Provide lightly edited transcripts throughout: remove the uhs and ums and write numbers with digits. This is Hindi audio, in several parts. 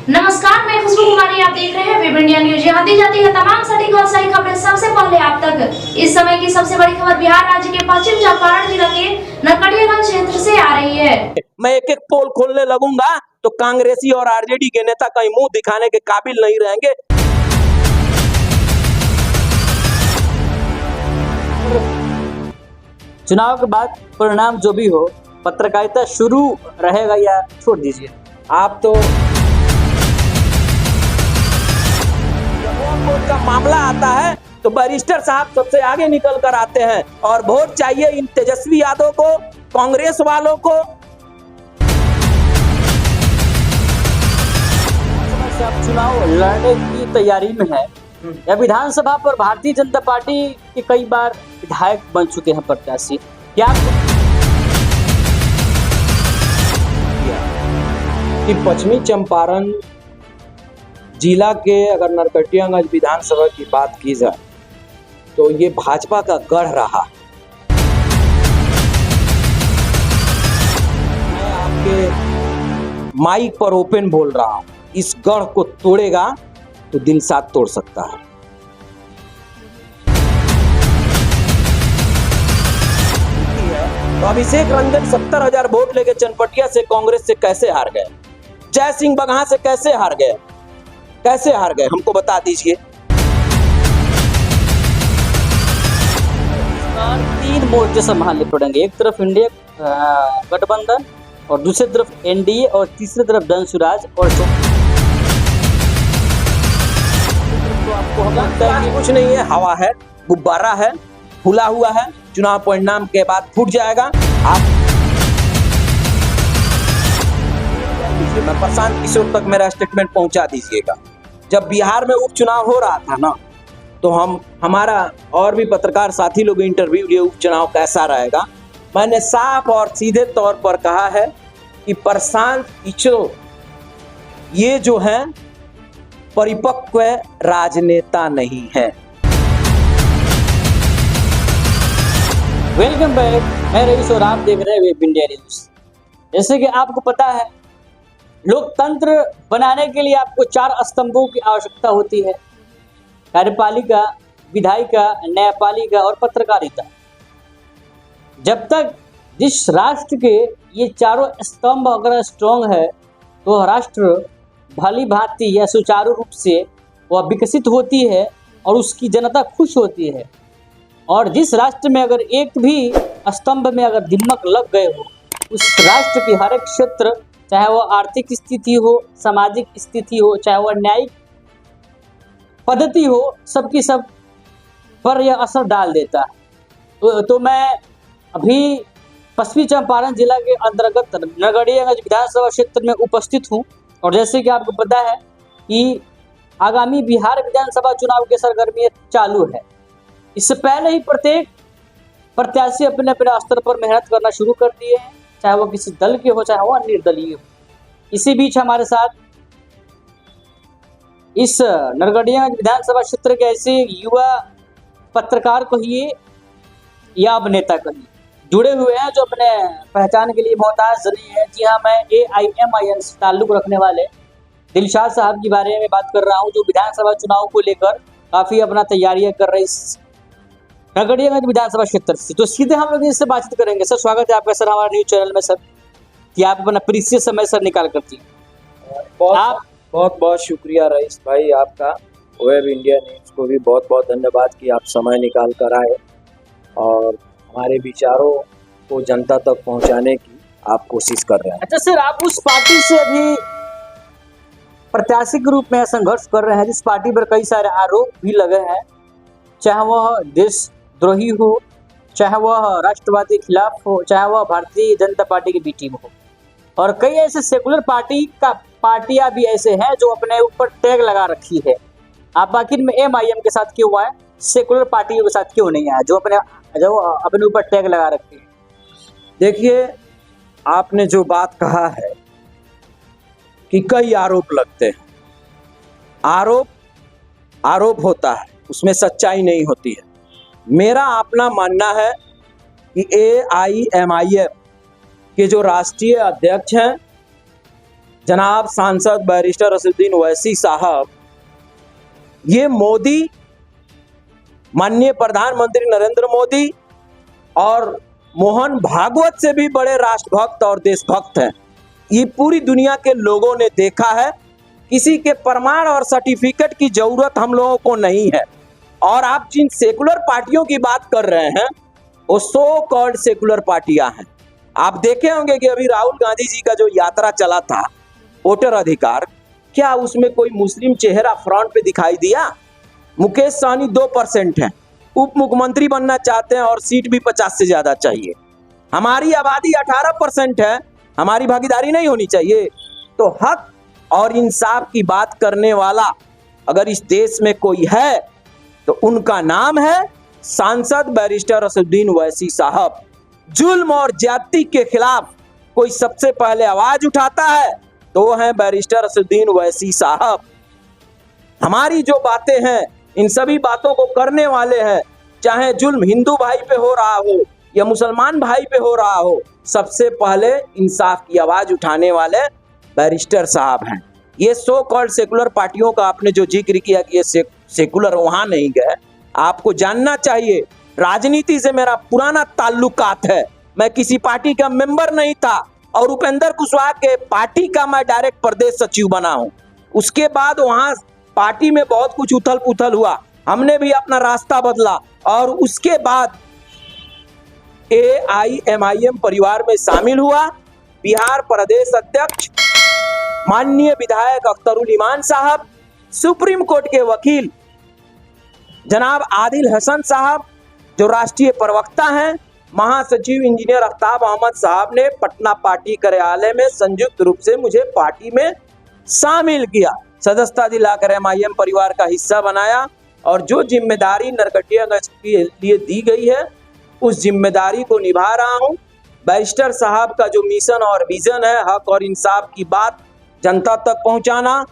नमस्कार, मैं खुशबू कुमारी। आप देख रहे हैं वेब इंडिया न्यूज। यहाँ दी जाती है तमाम सटीक और सही खबरें सबसे पहले आप तक। इस समय की सबसे बड़ी खबर बिहार राज्य के पश्चिम चंपारण जिला के नरकटियागंज क्षेत्र से आ रही है। मैं एक एक पोल खोलने लगूंगा तो कांग्रेसी और आरजेडी के नेता कहीं मुंह दिखाने के काबिल नहीं रहेंगे। चुनाव के बाद परिणाम जो भी हो, पत्रकारिता शुरू रहेगा या छोड़ दीजिए। आप तो जब वोट का मामला आता है तो बैरिस्टर साहब सबसे आगे निकल कर आते हैं और वोट चाहिए इन तेजस्वी यादव को, कांग्रेस वालों को। आप चुनाव लड़ने की तैयारी में है या विधानसभा पर भारतीय जनता पार्टी के कई बार विधायक बन चुके हैं प्रत्याशी, क्या कि पश्चिमी चंपारण जिला के अगर नरकटियागंज विधानसभा की बात की जाए तो ये भाजपा का गढ़ रहा। मैं आपके माइक पर ओपन बोल रहा हूं, इस गढ़ को तोड़ेगा तो दिल साथ तोड़ सकता है। तो अभिषेक रंजन 70,000 वोट लेके चनपटिया से कांग्रेस से कैसे हार गए? जय सिंह बगहा से कैसे हार गए? कैसे हार गए हमको बता दीजिए। 3 मोर्चे संभालने पड़ेंगे। एक तरफ इंडिया गठबंधन और दूसरी तरफ एनडीए और तीसरी तरफ धनसुराज और तो आपको लगता है कि कुछ नहीं है, हवा है, गुब्बारा है, फूला हुआ है, चुनाव परिणाम के बाद फूट जाएगा। आप मैं प्रशांत किशोर तक मेरा स्टेटमेंट पहुंचा दीजिएगा। जब बिहार में उपचुनाव हो रहा था ना, तो हमारा और भी पत्रकार साथी लोग इंटरव्यू लिए उपचुनाव कैसा रहेगा। मैंने साफ और सीधे तौर पर कहा है कि प्रशांत किशोर ये जो है परिपक्व राजनेता नहीं है। वेलकम बैक, मैं रईस और आप देख रहे हैं वेब इंडिया न्यूज। जैसे कि आपको पता है, लोकतंत्र बनाने के लिए आपको 4 स्तंभों की आवश्यकता होती है: कार्यपालिका, विधायिका, न्यायपालिका और पत्रकारिता। जब तक जिस राष्ट्र के ये चारों स्तंभ अगर स्ट्रॉन्ग है तो राष्ट्र भली भांति या सुचारू रूप से वह विकसित होती है और उसकी जनता खुश होती है। और जिस राष्ट्र में अगर एक भी स्तंभ में अगर दिमक लग गए हो, उस राष्ट्र की हर एक क्षेत्र, चाहे वह आर्थिक स्थिति हो, सामाजिक स्थिति हो, चाहे वह न्यायिक पद्धति हो, सबकी सब पर यह असर डाल देता है। तो मैं अभी पश्चिमी चंपारण जिला के अंतर्गत नरकटियागंज विधानसभा क्षेत्र में उपस्थित हूं और जैसे कि आपको पता है कि आगामी बिहार विधानसभा चुनाव के सरगर्मी चालू है। इससे पहले ही प्रत्येक प्रत्याशी अपने अपने स्तर पर मेहनत करना शुरू कर दिए हैं, चाहे वो किसी दल के हो, चाहे वो निर्दलीय हो। इसी बीच हमारे साथ इस नरकटियागंज विधानसभा क्षेत्र के ऐसे युवा पत्रकार कहिए या अभिनेता कहिए जुड़े हुए हैं जो अपने पहचान के लिए मोहताज नहीं है। जी हाँ, मैं AIMIM से ताल्लुक रखने वाले दिलशाद साहब के बारे में बात कर रहा हूँ, जो विधानसभा चुनाव को लेकर काफ़ी अपना तैयारियां कर रहे इस नरकटियागंज विधानसभा क्षेत्र से। तो सीधे हम लोग इनसे बातचीत करेंगे। सर, स्वागत है आपका सर हमारे न्यूज चैनल में। सर, कि आप अपना प्रीशियस समय सर निकाल करती हैं। बहुत बहुत शुक्रिया रईस भाई आपका। वेब इंडिया न्यूज को भी बहुत बहुत धन्यवाद कि आप समय निकाल कर आए और हमारे विचारों को जनता तक पहुंचाने की आप कोशिश कर रहे हैं। अच्छा सर, आप उस पार्टी से अभी प्रत्याशी के रूप में संघर्ष कर रहे हैं जिस पार्टी पर कई सारे आरोप भी लगे हैं, चाहे वह देशद्रोही हो, चाहे वह राष्ट्रवादी के खिलाफ हो, चाहे वह भारतीय जनता पार्टी की बी टीम हो। और कई ऐसे सेकुलर पार्टियां भी ऐसे हैं जो अपने ऊपर टैग लगा रखी है। आप आखिर में MIM के साथ क्यों आए, सेकुलर पार्टियों के साथ क्यों नहीं आए जो अपने ऊपर टैग लगा रखी है? देखिए, आपने जो बात कहा है कि कई आरोप लगते हैं, आरोप होता है, उसमें सच्चाई नहीं होती है। मेरा अपना मानना है कि AIMIM के जो राष्ट्रीय अध्यक्ष हैं जनाब सांसद बैरिस्टर असदुद्दीन ओवैसी साहब, ये मोदी, माननीय प्रधानमंत्री नरेंद्र मोदी और मोहन भागवत से भी बड़े राष्ट्रभक्त और देशभक्त हैं। ये पूरी दुनिया के लोगों ने देखा है। किसी के प्रमाण और सर्टिफिकेट की जरूरत हम लोगों को नहीं है। और आप जिन सेकुलर पार्टियों की बात कर रहे हैं, वो सो कॉल्ड सेकुलर पार्टियां हैं। आप देखे होंगे कि अभी राहुल गांधी जी का जो यात्रा चला था वोटर अधिकार, क्या उसमें कोई मुस्लिम चेहरा फ्रंट पे दिखाई दिया? मुकेश सहनी 2% है, उप मुख्यमंत्री बनना चाहते हैं और सीट भी 50 से ज्यादा चाहिए। हमारी आबादी 18% है, हमारी भागीदारी नहीं होनी चाहिए? तो हक और इंसाफ की बात करने वाला अगर इस देश में कोई है तो उनका नाम है सांसद बैरिस्टर असदुद्दीन ओवैसी साहब। जुल्म और ज्यादती के खिलाफ कोई सबसे पहले आवाज उठाता है तो वो है बैरिस्टर असदुद्दीन ओवैसी साहब। हमारी जो बातें हैं, इन सभी बातों को करने वाले हैं, चाहे जुल्म हिंदू भाई पे हो रहा हो या मुसलमान भाई पे हो रहा हो, सबसे पहले इंसाफ की आवाज उठाने वाले बैरिस्टर साहब हैं। ये सो कॉल्ड सेकुलर पार्टियों का आपने जो जिक्र किया कि ये सेकुलर वहां नहीं गए, आपको जानना चाहिए राजनीति से मेरा पुराना ताल्लुकात है। मैं किसी पार्टी का मेंबर नहीं था और उपेंद्र कुशवाहा के पार्टी का मैं डायरेक्ट प्रदेश सचिव बना हूं। उसके बाद वहां पार्टी में बहुत कुछ उथल पुथल हुआ, हमने भी अपना रास्ता बदला और उसके बाद AIMIM परिवार में शामिल हुआ। बिहार प्रदेश अध्यक्ष माननीय विधायक अख्तरुल इमान साहब, सुप्रीम कोर्ट के वकील जनाब आदिल हसन साहब जो राष्ट्रीय प्रवक्ता हैं, महासचिव इंजीनियर आफ्ताब अहमद साहब ने पटना पार्टी कार्यालय में संयुक्त रूप से मुझे पार्टी में शामिल किया, सदस्यता दिलाकर MIM परिवार का हिस्सा बनाया और जो जिम्मेदारी नरकटियागंज के लिए दी गई है उस जिम्मेदारी को निभा रहा हूं। बैरिस्टर साहब का जो मिशन और विजन है, हक और इंसाफ की बात जनता तक पहुंचाना,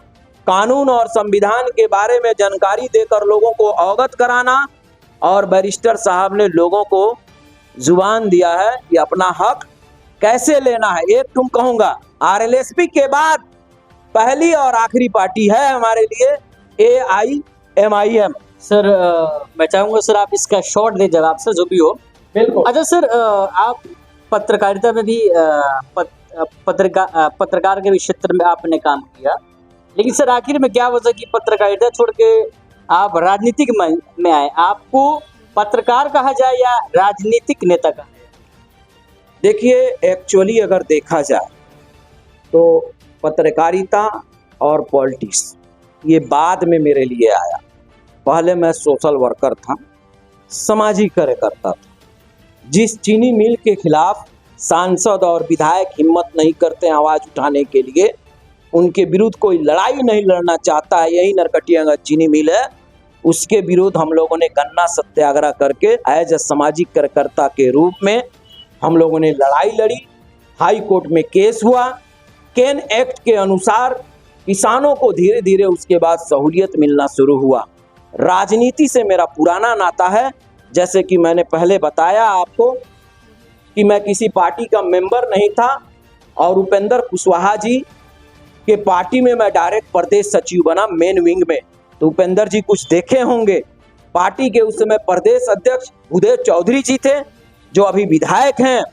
कानून और संविधान के बारे में जानकारी देकर लोगों को अवगत कराना, और बैरिस्टर साहब ने लोगों को जुबान दिया है कि अपना हक कैसे लेना है। एक तुम कहूंगा RLSP के बाद पहली और आखिरी पार्टी है हमारे लिए AIMIM। सर मैं चाहूंगा सर आप इसका शॉर्ट दे जवाब सर, जो भी हो। बिल्कुल। अच्छा सर, आप पत्रकारिता में भी पत्रकार के क्षेत्र में आपने काम किया, लेकिन सर आखिर में क्या वजह की पत्रकारिता छोड़ के आप राजनीतिक में आए? आपको पत्रकार कहा जाए या राजनीतिक नेता कहा जाए? देखिए, एक्चुअली अगर देखा जाए तो पत्रकारिता और पॉलिटिक्स ये बाद में मेरे लिए आया। पहले मैं सोशल वर्कर था, सामाजिक कार्यकर्ता था। जिस चीनी मिल के खिलाफ सांसद और विधायक हिम्मत नहीं करते आवाज उठाने के लिए, उनके विरुद्ध कोई लड़ाई नहीं लड़ना चाहता है, यही नरकटियागंज चीनी मिल है, उसके विरुद्ध हम लोगों ने गन्ना सत्याग्रह करके एज ए सामाजिक कार्यकर्ता के रूप में हम लोगों ने लड़ाई लड़ी। हाई कोर्ट में केस हुआ। केन एक्ट के अनुसार किसानों को धीरे धीरे उसके बाद सहूलियत मिलना शुरू हुआ। राजनीति से मेरा पुराना नाता है, जैसे कि मैंने पहले बताया आपको कि मैं किसी पार्टी का मेंबर नहीं था और उपेंद्र कुशवाहा जी के पार्टी में मैं डायरेक्ट प्रदेश सचिव बना मेन विंग में। तो उपेंद्र जी कुछ देखे होंगे, पार्टी के उस समय प्रदेश अध्यक्ष भूदेव चौधरी जी थे जो अभी विधायक हैं,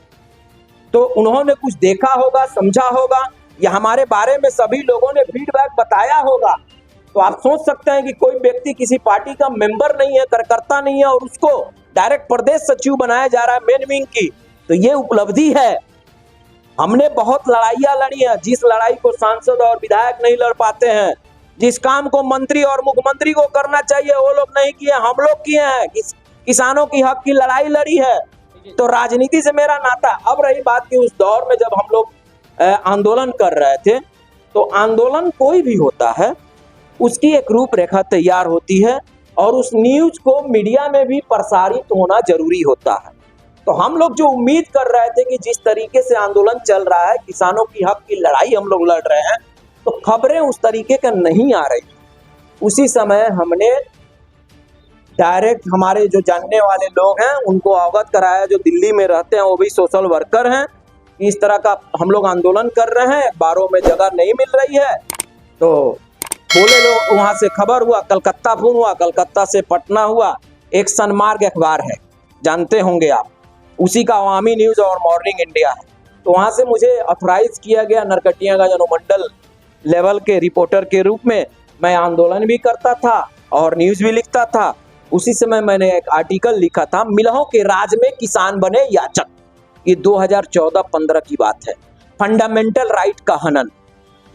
तो उन्होंने कुछ देखा होगा, समझा होगा, या हमारे बारे में सभी लोगों ने फीडबैक बताया होगा। तो आप सोच सकते हैं कि कोई व्यक्ति किसी पार्टी का मेंबर नहीं है, कार्यकर्ता नहीं है और उसको डायरेक्ट प्रदेश सचिव बनाया जा रहा है मेन विंग की, तो ये उपलब्धि है। हमने बहुत लड़ाइयां लड़ी हैं, जिस लड़ाई को सांसद और विधायक नहीं लड़ पाते हैं, जिस काम को मंत्री और मुख्यमंत्री को करना चाहिए वो लोग नहीं किए, हम लोग किए हैं। किसानों की हक की लड़ाई लड़ी है। तो राजनीति से मेरा नाता। अब रही बात कि उस दौर में जब हम लोग आंदोलन कर रहे थे, तो आंदोलन कोई भी होता है उसकी एक रूपरेखा तैयार होती है और उस न्यूज को मीडिया में भी प्रसारित होना जरूरी होता है। तो हम लोग जो उम्मीद कर रहे थे कि जिस तरीके से आंदोलन चल रहा है, किसानों की हक की लड़ाई हम लोग लड़ रहे हैं, तो खबरें उस तरीके का नहीं आ रही। उसी समय हमने डायरेक्ट हमारे जो जानने वाले लोग हैं उनको अवगत कराया, जो दिल्ली में रहते हैं, वो भी सोशल वर्कर हैं, कि इस तरह का हम लोग आंदोलन कर रहे हैं, अखबारों में जगह नहीं मिल रही है। तो बोले लोग, वहां से खबर हुआ, कलकत्ता फोन हुआ, कलकत्ता से पटना हुआ। एक सनमार्ग अखबार है, जानते होंगे आप, उसी का अवामी न्यूज और मॉर्निंग इंडिया है। तो वहां से मुझे ऑथराइज किया गया नरकटियागंज अनुमंडल लेवल के रिपोर्टर के रूप में। मैं आंदोलन भी करता था और न्यूज भी लिखता था। उसी समय मैंने एक आर्टिकल लिखा था, मिलहों के राज में किसान बने याचक। ये 2014-15 की बात है। फंडामेंटल राइट का हनन,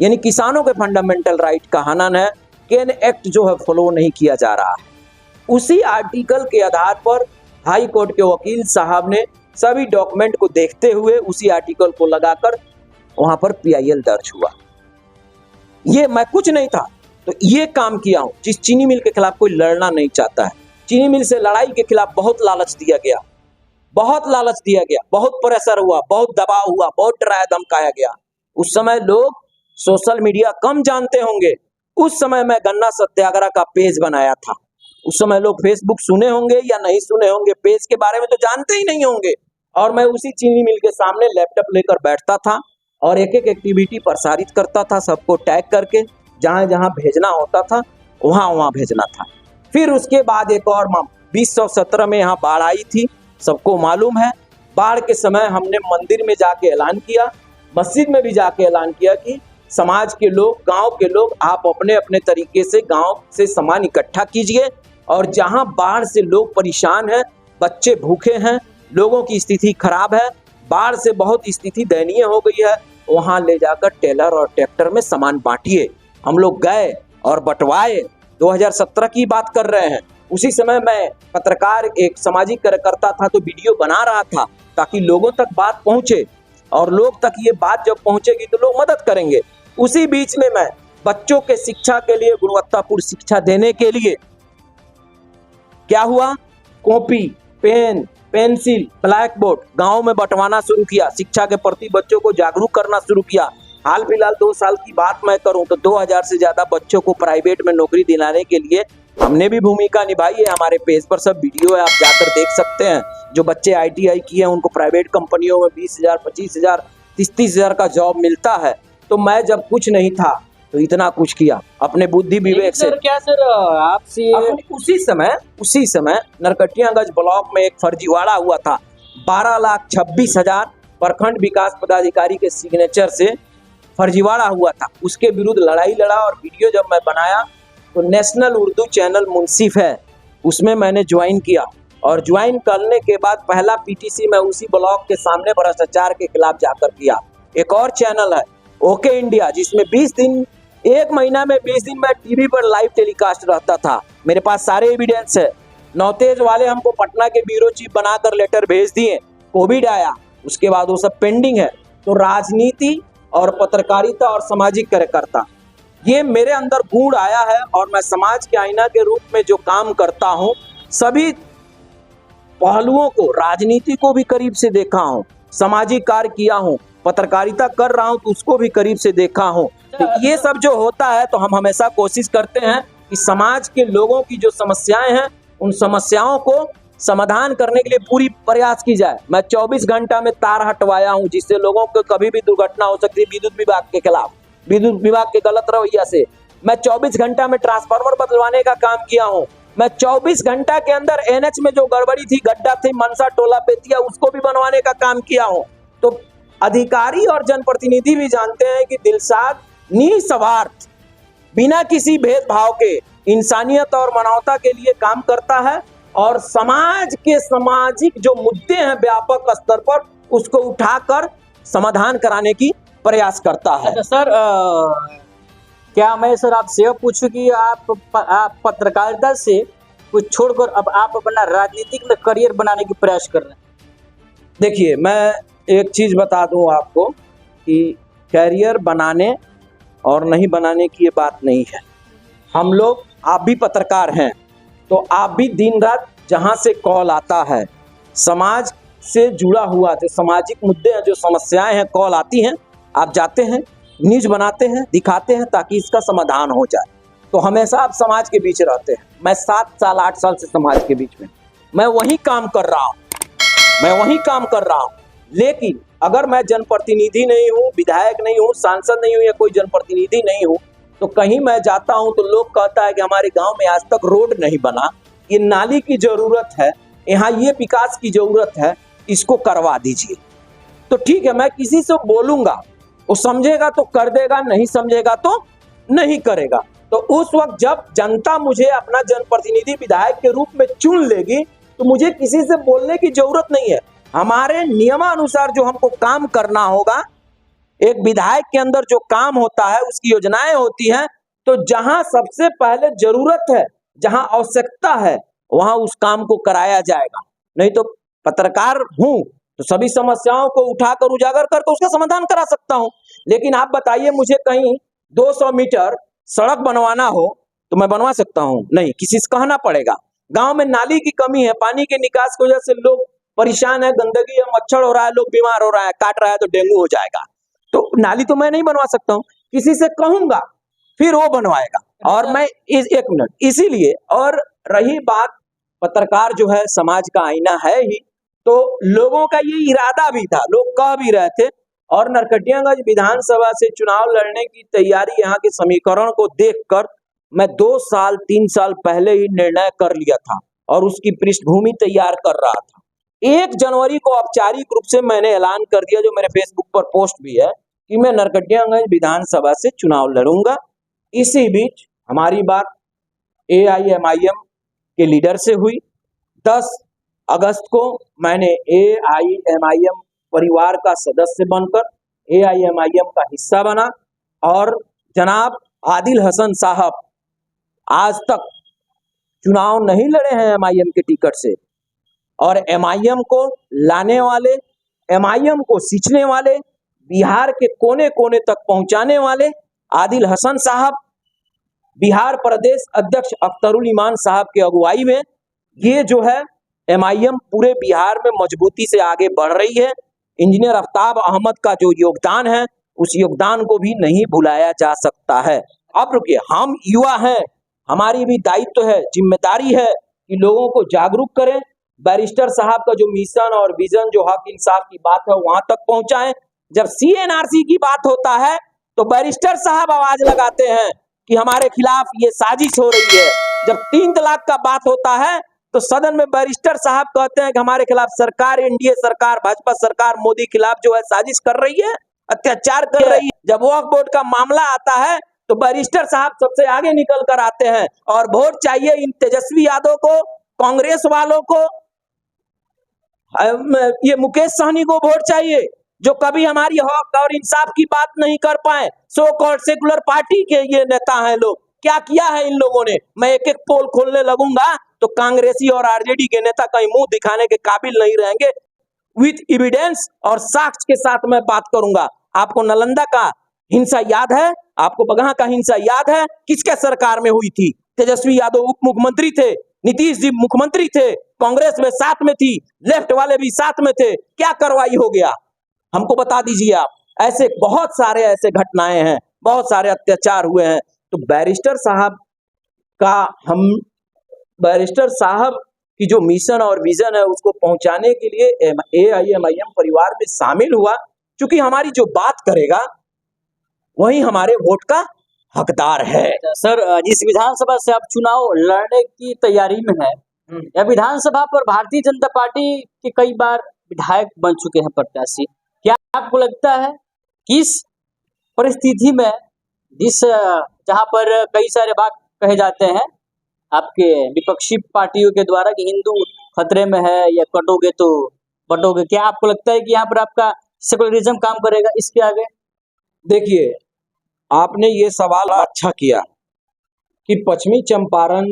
यानी किसानों के फंडामेंटल राइट का हनन है। केन एक्ट जो है फॉलो नहीं किया जा रहा है। उसी आर्टिकल के आधार पर हाई कोर्ट के वकील साहब ने सभी डॉक्यूमेंट को देखते हुए उसी आर्टिकल को लगाकर वहां पर PIL दर्ज हुआ। ये मैं कुछ नहीं था, तो ये काम किया हूं। जिस चीनी मिल के खिलाफ कोई लड़ना नहीं चाहता है, चीनी मिल से लड़ाई के खिलाफ बहुत लालच दिया गया, बहुत लालच दिया गया, बहुत प्रेशर हुआ, बहुत दबाव हुआ, बहुत डराया धमकाया गया। उस समय लोग सोशल मीडिया कम जानते होंगे। उस समय मैं गन्ना सत्याग्रह का पेज बनाया था। उस समय लोग फेसबुक सुने होंगे या नहीं सुने होंगे, पेज के बारे में तो जानते ही नहीं होंगे। और मैं उसी चीनी मिल के सामने लैपटॉप लेकर बैठता था और एक एक एक्टिविटी प्रसारित करता था, सबको टैग करके जहां जहां भेजना होता था वहां वहां भेजना था। फिर उसके बाद एक और 2017 में यहाँ बाढ़ आई थी, सबको मालूम है। बाढ़ के समय हमने मंदिर में जाके ऐलान किया, मस्जिद में भी जाके ऐलान किया कि समाज के लोग, गांव के लोग, आप अपने अपने तरीके से गांव से सामान इकट्ठा कीजिए और जहां बाढ़ से लोग परेशान हैं, बच्चे भूखे हैं, लोगों की स्थिति खराब है, बाढ़ से बहुत स्थिति दयनीय हो गई है, वहां ले जाकर टेलर और ट्रैक्टर में सामान बांटिए। हम लोग गए और बंटवाए। 2017 की बात कर रहे हैं। उसी समय मैं पत्रकार, एक सामाजिक कार्यकर्ता था, तो वीडियो बना रहा था ताकि लोगों तक बात पहुंचे, और लोग तक ये बात जब पहुंचेगी तो लोग मदद करेंगे। उसी बीच में मैं बच्चों के शिक्षा के लिए, गुणवत्तापूर्ण शिक्षा देने के लिए क्या हुआ, copy, pen, pencil, blackboard गांव में बंटवाना शुरू किया। शिक्षा के प्रति बच्चों को जागरूक करना शुरू किया। हाल फिलहाल 2 साल की बात मैं करूं तो 2000 से ज्यादा बच्चों को प्राइवेट में नौकरी दिलाने के लिए हमने भी भूमिका निभाई है। हमारे पेज पर सब वीडियो है, आप जाकर देख सकते हैं। जो बच्चे ITI किए हैं उनको प्राइवेट कंपनियों में 20,000, 25,000, 30,000 का जॉब मिलता है। तो मैं जब कुछ नहीं था तो इतना कुछ किया अपने बुद्धि विवेक से। क्या सर आपसे उसी समय नरकटियागंज ब्लॉक में एक फर्जीवाड़ा हुआ था। 12,26,000 प्रखंड विकास पदाधिकारी के सिग्नेचर से फर्जीवाड़ा हुआ था। उसके विरुद्ध लड़ाई लड़ा और वीडियो जब मैं बनाया तो नेशनल उर्दू चैनल मुंसिफ है, उसमें मैंने ज्वाइन किया। और ज्वाइन करने के बाद पहला PTC मैं उसी ब्लॉक के सामने भ्रष्टाचार के खिलाफ जाकर किया। एक और चैनल है ओके इंडिया, जिसमें 20 दिन, 1 महीना में 20 दिन मैं टीवी पर लाइव टेलीकास्ट रहता था। मेरे पास सारे एविडेंस है। नौतेज वाले हमको पटना के ब्यूरो चीफ बनाकर लेटर भेज दिए, कोविड आया, उसके बाद वो सब पेंडिंग है। तो राजनीति और पत्रकारिता और सामाजिक कार्यकर्ता, ये मेरे अंदर गुण आया है और मैं समाज के आईना के रूप में जो काम करता हूँ, सभी पहलुओं को, राजनीति को भी करीब से देखा हूँ, सामाजिक कार्य किया हूँ, पत्रकारिता कर रहा हूँ तो उसको भी करीब से देखा हूँ। तो ये सब जो होता है तो हम हमेशा कोशिश करते हैं कि समाज के लोगों की जो समस्याएं हैं उन समस्याओं को समाधान करने के लिए पूरी प्रयास की जाए। मैं 24 घंटा में तार हटवाया हूं, जिससे लोगों को कभी भी दुर्घटना हो सकती है। विद्युत विभाग के खिलाफ, विद्युत विभाग के गलत रवैया से मैं 24 घंटा में ट्रांसफार्मर बदलवाने का काम किया हूं। मैं 24 घंटा के अंदर NH में जो गड़बड़ी थी, गड्ढा थी, मनसा टोला पेतिया, उसको भी बनवाने का काम किया हूं। तो अधिकारी और जनप्रतिनिधि भी जानते हैं कि दिलशाद निस्वार्थ, बिना किसी भेदभाव के इंसानियत और मानवता के लिए काम करता है और समाज के सामाजिक जो मुद्दे हैं व्यापक स्तर पर, उसको उठाकर समाधान कराने की प्रयास करता है। अच्छा सर, क्या मैं सर आपसे यह पूछूं कि आप पत्रकारिता से कुछ छोड़कर अब आप अपना राजनीतिक में करियर बनाने की प्रयास कर रहे हैं? देखिए, मैं एक चीज बता दूं आपको कि करियर बनाने और नहीं बनाने की ये बात नहीं है। हम लोग, आप भी पत्रकार हैं तो आप भी दिन रात जहां से कॉल आता है, समाज से जुड़ा हुआ जो सामाजिक मुद्दे हैं, जो समस्याएं हैं, कॉल आती हैं, आप जाते हैं, न्यूज बनाते हैं, दिखाते हैं ताकि इसका समाधान हो जाए। तो हमेशा आप समाज के बीच रहते हैं। मैं 7 साल 8 साल से समाज के बीच में मैं वही काम कर रहा हूँ, लेकिन अगर मैं जनप्रतिनिधि नहीं हूँ, विधायक नहीं हूँ, सांसद नहीं हूँ या कोई जनप्रतिनिधि नहीं हूँ, तो कहीं मैं जाता हूँ तो लोग कहता है कि हमारे गांव में आज तक रोड नहीं बना, ये नाली की जरूरत है, यहाँ ये विकास की जरूरत है, इसको करवा दीजिए। तो ठीक है, मैं किसी से बोलूंगा, वो समझेगा तो कर देगा, नहीं समझेगा तो नहीं करेगा। तो उस वक्त जब जनता मुझे अपना जनप्रतिनिधि विधायक के रूप में चुन लेगी तो मुझे किसी से बोलने की जरूरत नहीं है। हमारे नियमानुसार जो हमको काम करना होगा, एक विधायक के अंदर जो काम होता है, उसकी योजनाएं होती हैं, तो जहां सबसे पहले जरूरत है, जहां आवश्यकता है, वहां उस काम को कराया जाएगा। नहीं तो पत्रकार हूं तो सभी समस्याओं को उठाकर उजागर करके उसका समाधान करा सकता हूं। लेकिन आप बताइए, मुझे कहीं 200 मीटर सड़क बनवाना हो तो मैं बनवा सकता हूं? नहीं, किसी से कहना पड़ेगा। गांव में नाली की कमी है, पानी के निकास की वजह से लोग परेशान है, गंदगी है, मच्छर हो रहा है, लोग बीमार हो रहा है, काट रहा है तो डेंगू हो जाएगा। तो नाली तो मैं नहीं बनवा सकता हूँ, किसी से कहूंगा फिर वो बनवाएगा। और मैं एक मिनट, इसीलिए, और रही बात, पत्रकार जो है समाज का आईना है ही, तो लोगों का ये इरादा भी था, लोग कह भी रहे थे। और नरकटियागंज विधानसभा से चुनाव लड़ने की तैयारी, यहाँ के समीकरण को देखकर मैं 2 साल 3 साल पहले ही निर्णय कर लिया था और उसकी पृष्ठभूमि तैयार कर रहा था। 1 जनवरी को औपचारिक रूप से मैंने ऐलान कर दिया, जो मेरे फेसबुक पर पोस्ट भी है, कि मैं नरकटियागंज विधानसभा से चुनाव लड़ूंगा। इसी बीच हमारी बात AIMIM के लीडर से हुई। 10 अगस्त को मैंने AIMIM परिवार का सदस्य बनकर AIMIM का हिस्सा बना और जनाब आदिल हसन साहब आज तक चुनाव नहीं लड़े हैं MIM के टिकट से, और MIM को लाने वाले, MIM को सींचने वाले, बिहार के कोने कोने तक पहुंचाने वाले आदिल हसन साहब, बिहार प्रदेश अध्यक्ष अख्तरुल ईमान साहब के अगुवाई में ये जो है MIM पूरे बिहार में मजबूती से आगे बढ़ रही है। इंजीनियर आफ्ताब अहमद का जो योगदान है, उस योगदान को भी नहीं भुलाया जा सकता है। अब रुकिए, हम युवा हैं, हमारी भी दायित्व है, जिम्मेदारी है कि लोगों को जागरूक करें, बैरिस्टर साहब का जो मिशन और विजन, जो हक इंसाफ की बात है, वहां तक पहुंचाएं। जब CNRC की बात होता है तो बैरिस्टर साहब आवाज लगाते हैं कि हमारे खिलाफ ये साजिश हो रही है। जब 3 तलाक का बात होता है तो सदन में बैरिस्टर साहब कहते हैं कि हमारे खिलाफ सरकार, NDA सरकार, भाजपा सरकार मोदी खिलाफ जो है साजिश कर रही है, अत्याचार कर रही है। जब वक्फ बोर्ड का मामला आता है तो बैरिस्टर साहब सबसे आगे निकल कर आते हैं और वोट चाहिए इन तेजस्वी यादव को, कांग्रेस वालों को, ये मुकेश सहनी को वोट चाहिए, जो कभी हमारी हक और इंसाफ की बात नहीं कर पाए। सो कॉल्ड सेकुलर पार्टी के ये नेता हैं लोग, क्या किया है इन लोगों ने? मैं एक एक पोल खोलने लगूंगा तो कांग्रेसी और RJD के नेता कहीं मुंह दिखाने के काबिल नहीं रहेंगे। विथ एविडेंस और साक्ष्य के साथ मैं बात करूंगा। आपको नालंदा का हिंसा याद है? आपको बगहा का हिंसा याद है? किसके सरकार में हुई थी? तेजस्वी यादव उप मुख्यमंत्री थे, नीतीश जी मुख्यमंत्री थे, कांग्रेस में साथ में थी, लेफ्ट वाले भी साथ में थे। क्या कार्रवाई हो गया? हमको बता दीजिए आप। ऐसे बहुत सारे ऐसे घटनाएं हैं, बहुत सारे अत्याचार हुए हैं। तो बैरिस्टर साहब का, हम बैरिस्टर साहब की जो मिशन और विजन है उसको पहुंचाने के लिए AIMIM परिवार में शामिल हुआ, क्योंकि हमारी जो बात करेगा वही हमारे वोट का हकदार है। सर, जिस विधानसभा से आप चुनाव लड़ने की तैयारी में है, या विधानसभा पर भारतीय जनता पार्टी के कई बार विधायक बन चुके हैं प्रत्याशी, क्या आपको लगता है कि इस परिस्थिति में, जहां पर कई सारे बात कहे जाते हैं आपके विपक्षी पार्टियों के द्वारा कि हिंदू खतरे में है या कटोगे तो बटोगे, क्या आपको लगता है कि यहाँ पर आपका सेकुलरिज्म काम करेगा इसके आगे? देखिए, आपने ये सवाल अच्छा किया कि पश्चिमी चंपारण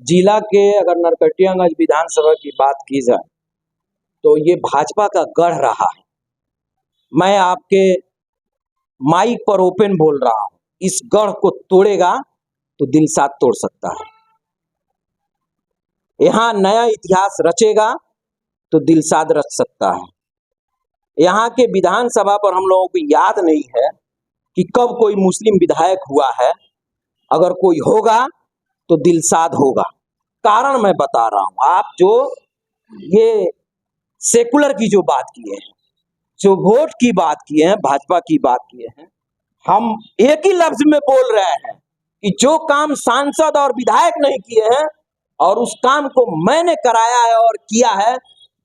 जिला के अगर नरकटियागंज विधानसभा की बात की जाए तो ये भाजपा का गढ़ रहा है। मैं आपके माइक पर ओपन बोल रहा हूं, इस गढ़ को तोड़ेगा तो दिलसाद तोड़ सकता है। यहां नया इतिहास रचेगा तो दिलसाद रच सकता है। यहाँ के विधानसभा पर हम लोगों को याद नहीं है कि कब कोई मुस्लिम विधायक हुआ है। अगर कोई होगा तो दिलसाद होगा। कारण मैं बता रहा हूं, आप जो ये सेकुलर की जो बात की है, जो वोट की बात किए हैं, भाजपा की बात किए हैं, हम एक ही लफ्ज में बोल रहे हैं कि जो काम सांसद और विधायक नहीं किए हैं और उस काम को मैंने कराया है और किया है,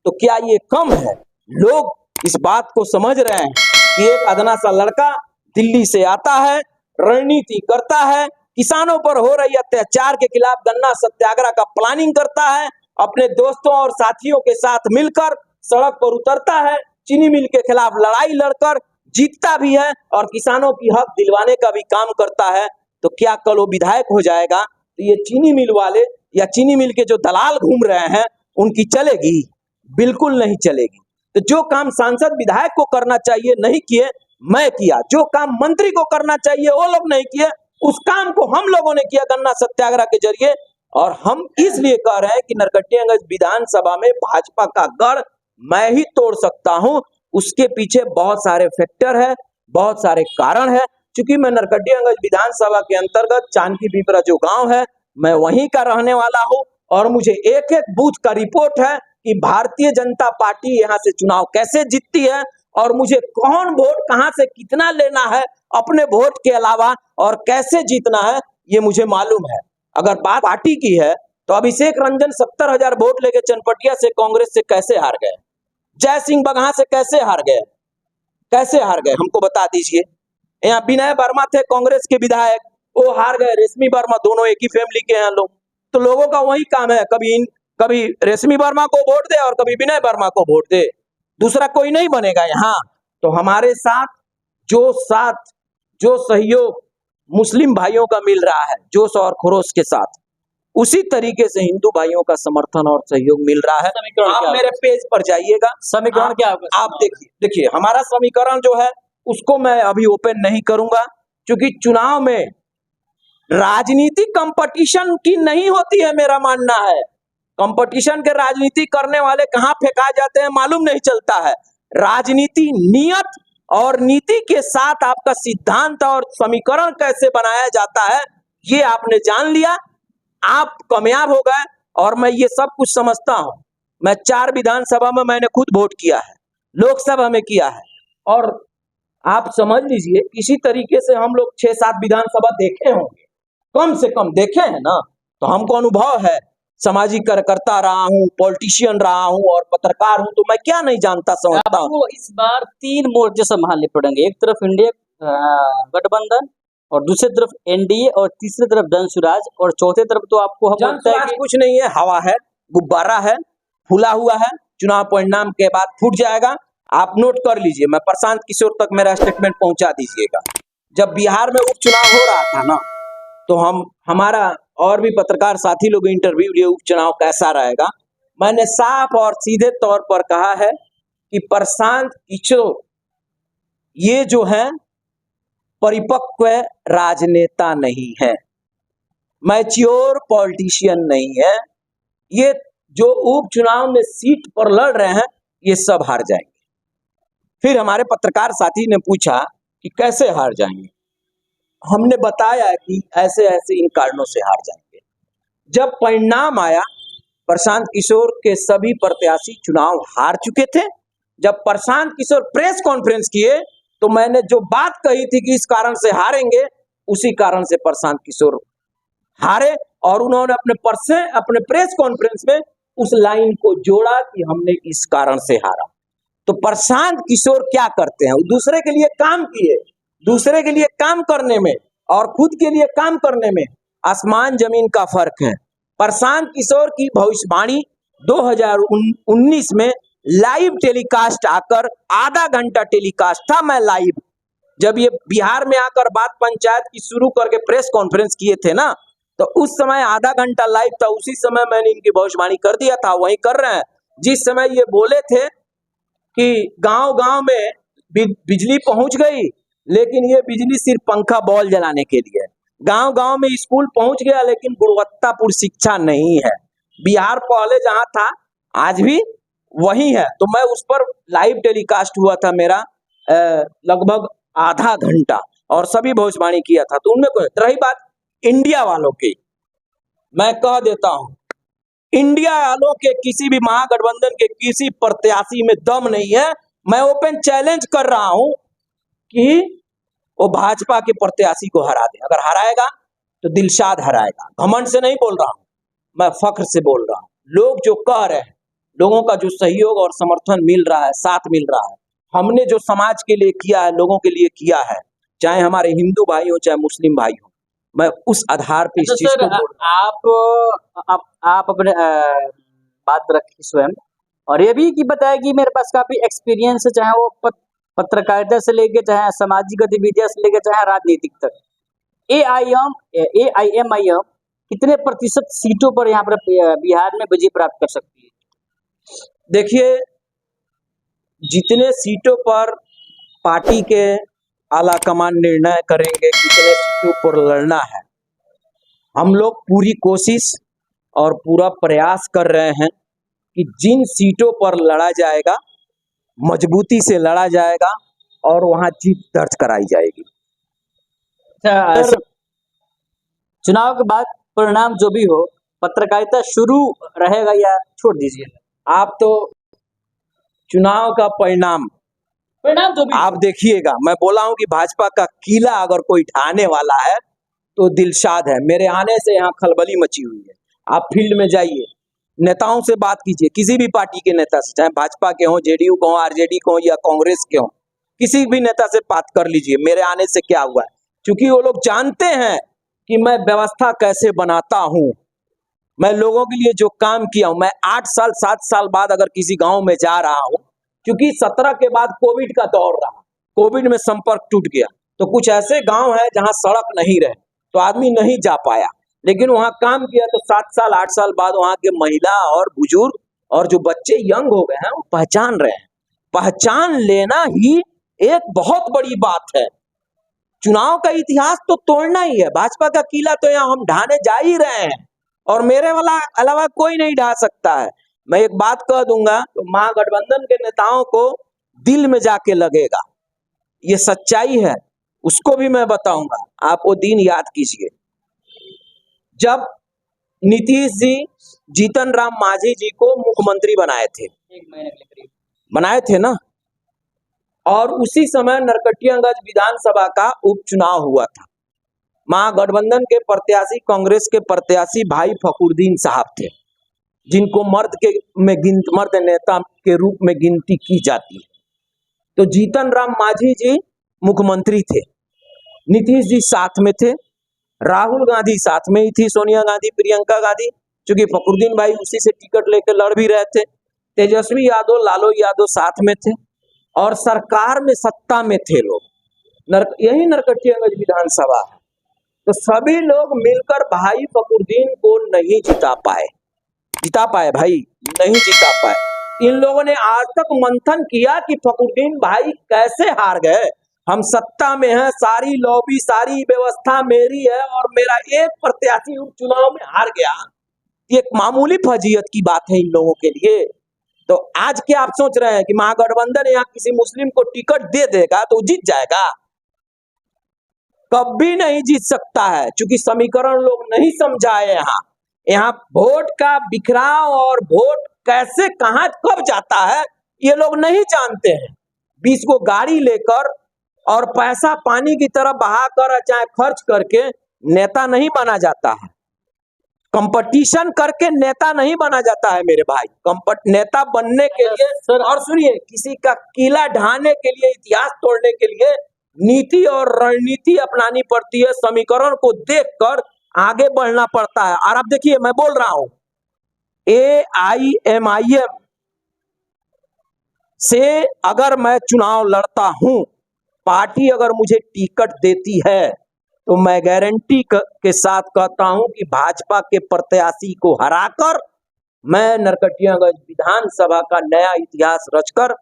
तो क्या ये कम है? लोग इस बात को समझ रहे हैं कि एक अदना सा लड़का दिल्ली से आता है, रणनीति करता है, किसानों पर हो रही अत्याचार के खिलाफ गन्ना सत्याग्रह का प्लानिंग करता है, अपने दोस्तों और साथियों के साथ मिलकर सड़क पर उतरता है, चीनी मिल के खिलाफ लड़ाई लड़कर जीतता भी है और किसानों की हक दिलवाने का भी काम करता है। तो क्या कल वो विधायक हो जाएगा तो ये चीनी मिल वाले या चीनी मिल के जो दलाल घूम रहे हैं उनकी चलेगी? बिल्कुल नहीं चलेगी। तो जो काम सांसद विधायक को करना चाहिए नहीं किए, मैं किया। जो काम मंत्री को करना चाहिए वो लोग नहीं किए, उस काम को हम लोगों ने किया गन्ना सत्याग्रह के जरिए। और हम इसलिए कह रहे हैं कि नरकटियागंज विधानसभा में भाजपा का गढ़ मैं ही तोड़ सकता हूं। उसके पीछे बहुत सारे फैक्टर है, बहुत सारे कारण है। क्योंकि मैं नरकटियागंज विधानसभा के अंतर्गत चांदकी पिपरा जो गांव है, मैं वहीं का रहने वाला हूं और मुझे एक एक बूथ का रिपोर्ट है कि भारतीय जनता पार्टी यहाँ से चुनाव कैसे जीतती है और मुझे कौन वोट कहां से कितना लेना है अपने वोट के अलावा और कैसे जीतना है, ये मुझे मालूम है। अगर बात पार्टी की है तो अभिषेक रंजन 70,000 वोट लेके चनपटिया से कांग्रेस से कैसे हार गए? जय सिंह बगहा से कैसे हार गए? कैसे हार गए हमको बता दीजिए। यहाँ विनय वर्मा थे कांग्रेस के विधायक, वो हार गए। रेशमी वर्मा, दोनों एक ही फैमिली के हैं लोग। तो लोगों का वही काम है, कभी रेशमी वर्मा को वोट दे और कभी विनय वर्मा को वोट दे, दूसरा कोई नहीं बनेगा यहाँ। तो हमारे साथ जो सहयोग मुस्लिम भाइयों का मिल रहा है जोश और खरोश के साथ, उसी तरीके से हिंदू भाइयों का समर्थन और सहयोग मिल रहा है। आप मेरे पेज पर जाइएगा, समीकरण क्या होगा? आप देखिए हमारा समीकरण जो है उसको मैं अभी ओपन नहीं करूंगा, क्योंकि चुनाव में राजनीति कंपटीशन की नहीं होती है। मेरा मानना है कंपटीशन के राजनीति करने वाले कहां फेंका जाते हैं मालूम नहीं चलता है। राजनीति नियत और नीति के साथ आपका सिद्धांत और समीकरण कैसे बनाया जाता है ये आपने जान लिया, आप कामयाब हो गए। और मैं ये सब कुछ समझता हूं। मैं 4 विधानसभा में मैंने खुद वोट किया है, लोकसभा में किया है, और आप समझ लीजिए किसी तरीके से हम लोग 6-7 विधानसभा देखे होंगे, कम से कम देखे हैं ना। तो हमको अनुभव है, सामाजिक कार्यकर्ता रहा हूँ, पॉलिटिशियन रहा हूँ और पत्रकार हूँ, तो मैं क्या नहीं जानता समझता हूँ। आपको इस बार 3 मोर्चे संभालने पड़ेंगे, एक तरफ इंडिया गठबंधन और दूसरी तरफ एनडीए और तीसरी तरफ जनसुराज और चौथे तरफ तो आपको हम लगता है कि कुछ नहीं है, हवा है, गुब्बारा है, फूला हुआ है, चुनाव परिणाम के बाद फूट जाएगा। आप नोट कर लीजिए, मैं प्रशांत किशोर तक मेरा स्टेटमेंट पहुंचा दीजिएगा। जब बिहार में उपचुनाव हो रहा था ना, तो हमारा और भी पत्रकार साथी लोग इंटरव्यू लिए उपचुनाव कैसा रहेगा, मैंने साफ और सीधे तौर पर कहा है कि प्रशांत किशोर ये जो है परिपक्व राजनेता नहीं है, मैच्योर पॉलिटिशियन नहीं है। ये जो उपचुनाव में सीट पर लड़ रहे हैं ये सब हार जाएंगे। फिर हमारे पत्रकार साथी ने पूछा कि कैसे हार जाएंगे, हमने बताया कि ऐसे ऐसे इन कारणों से हार जाएंगे। जब परिणाम आया, प्रशांत किशोर के सभी प्रत्याशी चुनाव हार चुके थे। जब प्रशांत किशोर प्रेस कॉन्फ्रेंस किए तो मैंने जो बात कही थी कि इस कारण से हारेंगे, उसी कारण से प्रशांत किशोर हारे। और उन्होंने अपने प्रेस कॉन्फ्रेंस में उस लाइन को जोड़ा कि हमने इस कारण से हारा। तो प्रशांत किशोर क्या करते हैं, दूसरे के लिए काम किए, दूसरे के लिए काम करने में और खुद के लिए काम करने में आसमान जमीन का फर्क है। प्रशांत किशोर की भविष्यवाणी 2019 में लाइव टेलीकास्ट आकर, आधा घंटा टेलीकास्ट था, मैं लाइव, जब ये बिहार में आकर बात पंचायत की शुरू करके प्रेस कॉन्फ्रेंस किए थे ना, तो उस समय आधा घंटा लाइव था। उसी समय मैंने इनकी भविष्यवाणी कर दिया था, वही कर रहे हैं। जिस समय ये बोले थे कि गांव-गांव में बिजली पहुंच गई, लेकिन ये बिजली सिर्फ पंखा बॉल जलाने के लिए है। गांव-गांव में स्कूल पहुंच गया, लेकिन गुणवत्तापूर्ण शिक्षा नहीं है। बिहार पहले जहां था आज भी वही है। तो मैं उस पर लाइव टेलीकास्ट हुआ था मेरा लगभग आधा घंटा, और सभी भविष्यवाणी किया था। तो उनमें रही बात इंडिया वालों की, मैं कह देता हूं, इंडिया वालों के किसी भी महागठबंधन के किसी प्रत्याशी में दम नहीं है मैं ओपन चैलेंज कर रहा हूं कि वो भाजपा के प्रत्याशी को हरा दे। अगर हराएगा तो दिलशाद हराएगा। घमंड से नहीं बोल रहा हूं, मैं फख्र से बोल रहा हूं। लोग जो कह रहे हैं, लोगों का जो सहयोग और समर्थन मिल रहा है, साथ मिल रहा है, हमने जो समाज के लिए किया है, लोगों के लिए किया है, चाहे हमारे हिंदू भाई हो चाहे मुस्लिम भाई हो, मैं उस आधार पे इस तो चीज सर को बोल रहा हूं। आप अपने बात रखिए स्वयं, और ये भी कि बताया कि मेरे पास काफी एक्सपीरियंस है, चाहे वो पत्रकारिता से लेके, चाहे सामाजिक गतिविधियां से लेके, चाहे राजनीतिक तक। AIMIM कितने प्रतिशत सीटों पर यहाँ पर बिहार में विजय प्राप्त कर सकती है? देखिए, जितने सीटों पर पार्टी के आला कमान निर्णय करेंगे कितने सीटों पर लड़ना है, हम लोग पूरी कोशिश और पूरा प्रयास कर रहे हैं कि जिन सीटों पर लड़ा जाएगा मजबूती से लड़ा जाएगा और वहां जीत दर्ज कराई जाएगी। सर, चुनाव के बाद परिणाम जो भी हो, पत्रकारिता शुरू रहेगा या छोड़ दीजिए? आप तो चुनाव का परिणाम जो भी आप देखिएगा। मैं बोला हूं कि भाजपा का किला अगर कोई ढाने वाला है तो दिलशाद है। मेरे आने से यहाँ खलबली मची हुई है। आप फील्ड में जाइए, नेताओं से बात कीजिए, किसी भी पार्टी के नेता से, चाहे भाजपा के हों, जेडीयू के हों, आरजेडी के हों या कांग्रेस के हों, किसी भी नेता से बात कर लीजिए मेरे आने से क्या हुआ है। क्योंकि वो लोग जानते हैं कि मैं व्यवस्था कैसे बनाता हूं, मैं लोगों के लिए जो काम किया हूं। मैं 8 साल 7 साल बाद अगर किसी गांव में जा रहा हूं, क्योंकि 17 के बाद कोविड का दौर रहा, कोविड में संपर्क टूट गया, तो कुछ ऐसे गांव हैं जहां सड़क नहीं रहे तो आदमी नहीं जा पाया, लेकिन वहां काम किया तो 7 साल 8 साल बाद वहां के महिला और बुजुर्ग और जो बच्चे यंग हो गए हैं वो पहचान रहे हैं। पहचान लेना ही एक बहुत बड़ी बात है। चुनाव का इतिहास तो तोड़ना ही है। भाजपा का किला तो यहाँ हम ढाने जा ही रहे हैं और मेरे वाला अलावा कोई नहीं ढा सकता है। मैं एक बात कह दूंगा तो महागठबंधन के नेताओं को दिल में जाके लगेगा, ये सच्चाई है, उसको भी मैं बताऊंगा। आप वो दिन याद कीजिए जब नीतीश जी जीतन राम मांझी जी को मुख्यमंत्री बनाए थे, 1 महीने के करीब बनाए थे ना, और उसी समय नरकटियागंज विधानसभा का उपचुनाव हुआ था। महागठबंधन के प्रत्याशी कांग्रेस के प्रत्याशी भाई फखरुद्दीन साहब थे, जिनको मर्द नेता के रूप में गिनती की जाती है। तो जीतन राम मांझी जी मुख्यमंत्री थे, नीतीश जी साथ में थे, राहुल गांधी साथ में ही थी, सोनिया गांधी, प्रियंका गांधी, क्योंकि फखरुद्दीन भाई उसी से टिकट लेकर लड़ भी रहे थे, तेजस्वी यादव, लालू यादव साथ में थे और सरकार में सत्ता में थे लोग। यही नरकटियागंज विधानसभा है। तो सभी लोग मिलकर भाई फखरुद्दीन को नहीं जिता पाए भाई, नहीं जिता पाए। इन लोगों ने आज तक मंथन किया कि फखरुद्दीन भाई कैसे हार गए। हम सत्ता में हैं, सारी लॉबी सारी व्यवस्था मेरी है और मेरा एक प्रत्याशी उपचुनाव में हार गया, ये एक मामूली फजीयत की बात है इन लोगों के लिए। तो आज क्या आप सोच रहे हैं कि महागठबंधन यहाँ किसी मुस्लिम को टिकट दे देगा तो जीत जाएगा? कभी नहीं जीत सकता है, क्योंकि समीकरण लोग नहीं समझाए। यहाँ वोट का बिखराव और वोट कैसे कहां कब जाता है ये लोग नहीं जानते हैं। 20 को गाड़ी लेकर और पैसा पानी की तरह बहाकर चाहे खर्च करके नेता नहीं बना जाता है, कंपटीशन करके नेता नहीं बना जाता है मेरे भाई। नेता बनने के लिए, और सुनिए, किसी का किला ढाने के लिए, इतिहास तोड़ने के लिए नीति और रणनीति अपनानी पड़ती है, समीकरण को देखकर आगे बढ़ना पड़ता है। और अब देखिए, मैं बोल रहा हूं AIMIM से अगर मैं चुनाव लड़ता हूं, पार्टी अगर मुझे टिकट देती है तो मैं गारंटी के साथ कहता हूं कि भाजपा के प्रत्याशी को हराकर मैं नरकटियागंज विधानसभा का नया इतिहास रचकर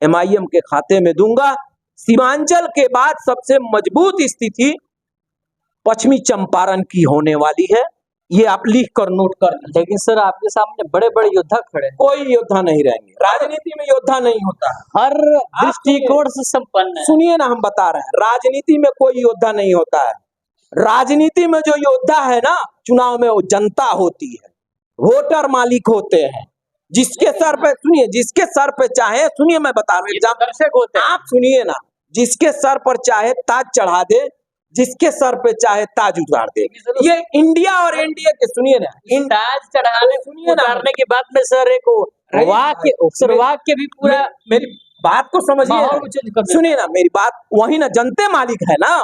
MIM के खाते में दूंगा। सीमांचल के बाद सबसे मजबूत स्थिति पश्चिमी चंपारण की होने वाली है, ये आप लिख कर नोट कर लीजिए। लेकिन सर, आपके सामने बड़े बड़े योद्धा खड़े हैं। कोई योद्धा नहीं रहेंगे, राजनीति में योद्धा नहीं होता है, हर दृष्टिकोण से संपन्न है। सुनिए ना, हम बता रहे हैं, राजनीति में कोई योद्धा नहीं होता है। राजनीति में जो योद्धा है ना, चुनाव में वो जनता होती है, वोटर मालिक होते हैं। जिसके सर पे सुनिए, जिसके सर पे चाहे, सुनिए मैं बता रहा हूँ, दर्शक होते हैं। आप सुनिए ना, जिसके सर पर चाहे ताज चढ़ा दे, जिसके सर पे चाहे ताज उतार दे। ये इंडिया और एनडीए के, सुनिए ना, ताज चढ़ाने सुनिए ना, उतारने के बाद में सर एक वाक्य भी पूरा मेरी बात को समझिए, माहौल को चेंज कर देता है। सुनिए ना मेरी बात, वही ना जनता मालिक है ना,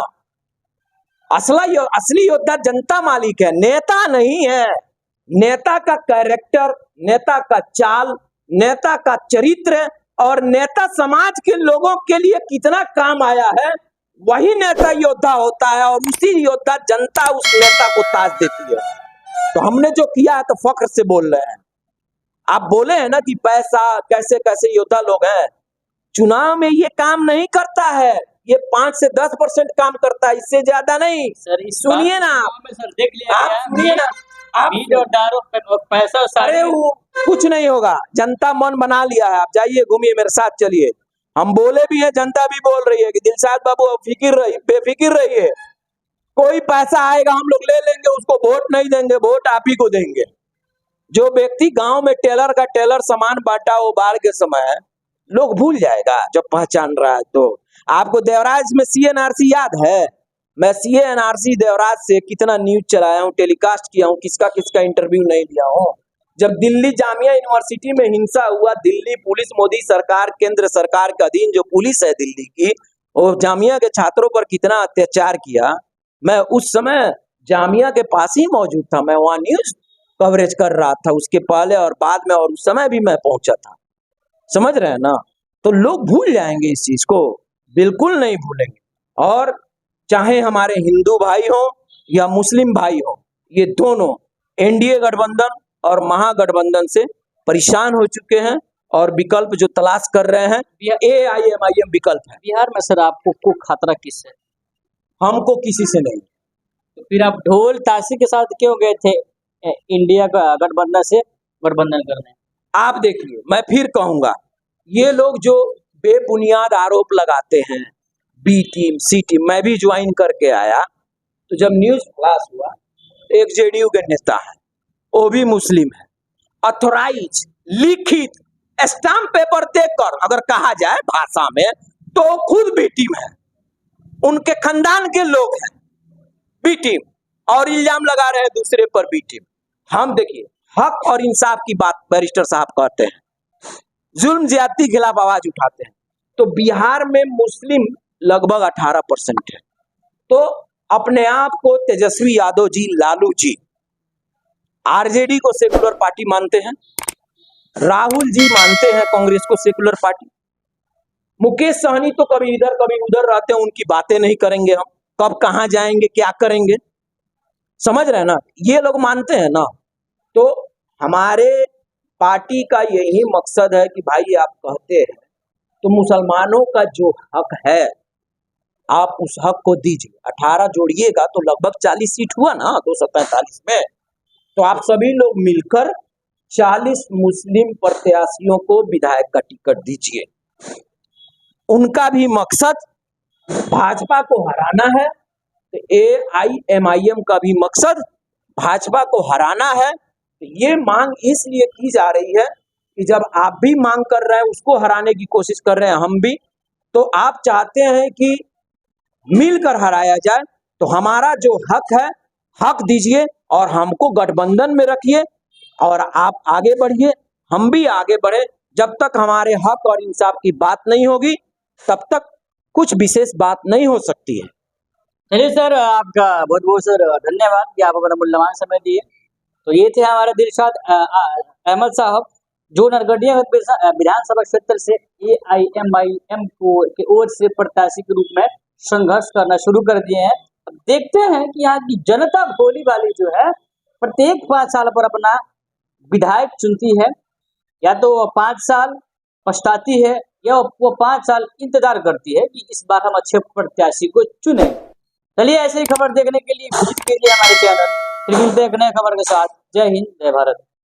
असली योद्धा जनता मालिक है, नेता नहीं है। नेता का कैरेक्टर, नेता का चाल, नेता का चरित्र और नेता समाज के लोगों के लिए कितना काम आया है, वही नेता योद्धा होता है और उसी योद्धा जनता उस नेता को ताज देती है। तो हमने जो किया है तो फख्र से बोल रहे हैं। आप बोले हैं ना कि पैसा कैसे कैसे योद्धा लोग हैं, चुनाव में ये काम नहीं करता है, ये 5 से 10% काम करता है, इससे ज्यादा नहीं। सर इस सुनिए ना, सर देख लिया आप गया, सुनिए ना, आप मीट और दारू पैसा और सारी- अरे वो कुछ नहीं होगा, जनता मन बना लिया है। आप जाइए, घूमिए, मेरे साथ चलिए। हम बोले भी है, जनता भी बोल रही है कि दिलशाद बाबू फिकिर रही, बेफिक्र रहिए, कोई पैसा आएगा हम लोग ले लेंगे, उसको वोट नहीं देंगे, वोट आप ही को देंगे। जो व्यक्ति गांव में टेलर का टेलर सामान बांटा वो बाढ़ के समय, लोग भूल जाएगा जब पहचान रहा है। तो आपको देवराज में सीएनआरसी याद है? मैं सीएनआरसी देवराज से कितना न्यूज चलाया हूँ, टेलीकास्ट किया हूँ, किसका किसका इंटरव्यू नहीं लिया हूँ। जब दिल्ली जामिया यूनिवर्सिटी में हिंसा हुआ, दिल्ली पुलिस, मोदी सरकार, केंद्र सरकार के अधीन जो पुलिस है दिल्ली की, वो जामिया के छात्रों पर कितना अत्याचार किया, मैं उस समय जामिया के पास ही मौजूद था। मैं वहाँ न्यूज कवरेज कर रहा था, उसके पहले और बाद में, और उस समय भी मैं पहुंचा था। समझ रहे हैं ना? तो लोग भूल जाएंगे इस चीज को, बिल्कुल नहीं भूलेंगे। और चाहे हमारे हिंदू भाई हो या मुस्लिम भाई हो, ये दोनों एनडीए गठबंधन और महागठबंधन से परेशान हो चुके हैं और विकल्प जो तलाश कर रहे हैं, AIMIM विकल्प है। बिहार में सर आपको को खतरा किससे? हमको किसी से नहीं। तो फिर आप ढोल ताशी के साथ क्यों गए थे इंडिया का गठबंधन से गठबंधन करने? आप देखिए, मैं फिर कहूंगा, ये लोग जो बेबुनियाद आरोप लगाते हैं, बी टीम सी टीम, मैं भी ज्वाइन करके आया, तो जब न्यूज फ्लैश हुआ, एक जेडीयू के नेता है, वो भी मुस्लिम है, ऑथोराइज लिखित स्टाम्प पेपर देकर अगर कहा जाए भाषा में, तो खुद बी टीम है, उनके खानदान के लोग हैं बी टीम, और इल्जाम लगा रहे हैं दूसरे पर बी टीम। हम देखिए, हक और इंसाफ की बात बैरिस्टर साहब कहते हैं, जुल्म ज्यादती के खिलाफ आवाज उठाते हैं। तो बिहार में मुस्लिम लगभग 18% है। तो अपने आप को तेजस्वी यादव जी, लालू जी आरजेडी को सेकुलर पार्टी मानते हैं, राहुल जी मानते हैं कांग्रेस को सेकुलर पार्टी, मुकेश सहनी तो कभी इधर कभी उधर रहते हैं, उनकी बातें नहीं करेंगे हम, कब कहां जाएंगे क्या करेंगे, समझ रहे हैं ना, ये लोग मानते हैं ना। तो हमारे पार्टी का यही मकसद है कि भाई आप कहते हैं तो मुसलमानों का जो हक है आप उस हक को दीजिए। 18 जोड़िएगा तो लगभग 40 सीट हुआ ना 245 में, तो आप सभी लोग मिलकर 40 मुस्लिम प्रत्याशियों को विधायक का टिकट दीजिए। उनका भी मकसद भाजपा को हराना है, तो AIMIM का भी मकसद भाजपा को हराना है। तो ये मांग इसलिए की जा रही है कि जब आप भी मांग कर रहे हैं, उसको हराने की कोशिश कर रहे हैं हम भी, तो आप चाहते हैं कि मिलकर हराया जाए। तो हमारा जो हक है, हक दीजिए और हमको गठबंधन में रखिए और आप आगे बढ़िए, हम भी आगे बढ़े। जब तक हमारे हक और इंसाफ की बात नहीं होगी, तब तक कुछ विशेष बात नहीं हो सकती है। चलिए सर, आपका बहुत बहुत सर धन्यवाद कि आप अपना मूल्यवान समय दिए। तो ये थे हमारे दिलशाद अहमद साहब, जो नरकटियागंज विधानसभा क्षेत्र से AIMIM की ओर से प्रत्याशी के रूप में संघर्ष करना शुरू कर दिए हैं। अब देखते हैं कि यहाँ की जनता भोली वाली जो है, प्रत्येक 5 साल पर अपना विधायक चुनती है, या तो 5 साल पछताती है या वो 5 साल इंतजार करती है कि इस बार हम अच्छे प्रत्याशी को चुने। चलिए, ऐसे ही खबर देखने के लिए विजिट कीजिए हमारे चैनल। फिर मिलते हैं एक नए खबर के साथ। जय हिंद, जय भारत।